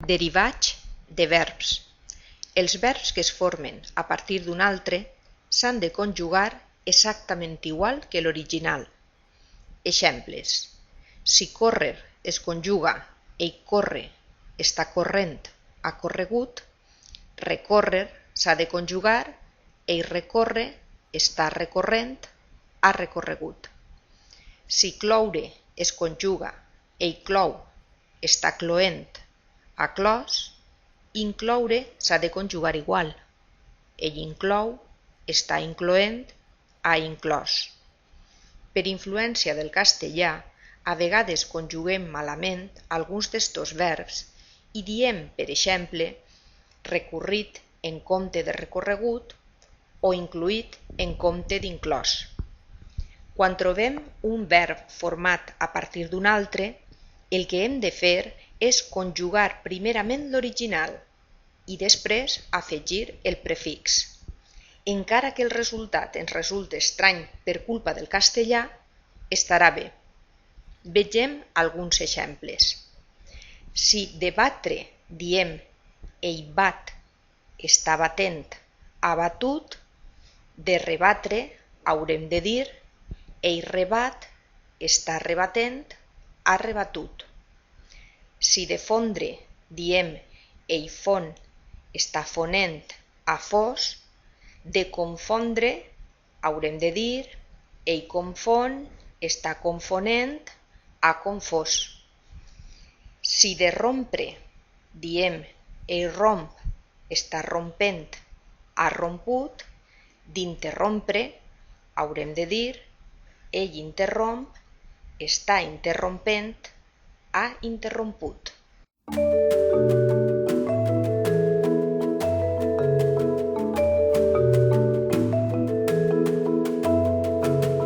Derivats de verbs. Els verbs que es formen a partir d'un altre s'han de conjugar exactament igual que l'original. Exemples: si córrer es conjuga ell corre, està corrent, ha corregut, recórrer s'ha de conjugar ell recorre, està recorrent, ha recorregut. Si cloure es conjuga ell clou, està cloent, ha clos, incloure s'ha de conjugar igual. Ell inclou, està incloent, ha inclòs. Per influència del castellà, a vegades conjuguem malament alguns d'estos verbs i diem, per exemple, recorrit en compte de recorregut o incluït en compte d'inclòs. Quan trobem un verb format a partir d'un altre, el que hem de fer és conjugar primerament l'original i després afegir el prefix. Encara que el resultat ens resulti estrany per culpa del castellà, estarà bé. Vegem alguns exemples. Si de batre diem ell bat, està batent, ha batut, de rebatre haurem de dir ell rebat, està rebatent, ha rebatut. Si de fondre diem ell fon, està fonent, ha fos, de confondre haurem de dir ell confon, està confonent, ha confós. Si de rompre diem ell romp, està rompent, ha romput, d'interrompre haurem de dir ell interromp, està interrompent, ha interromput.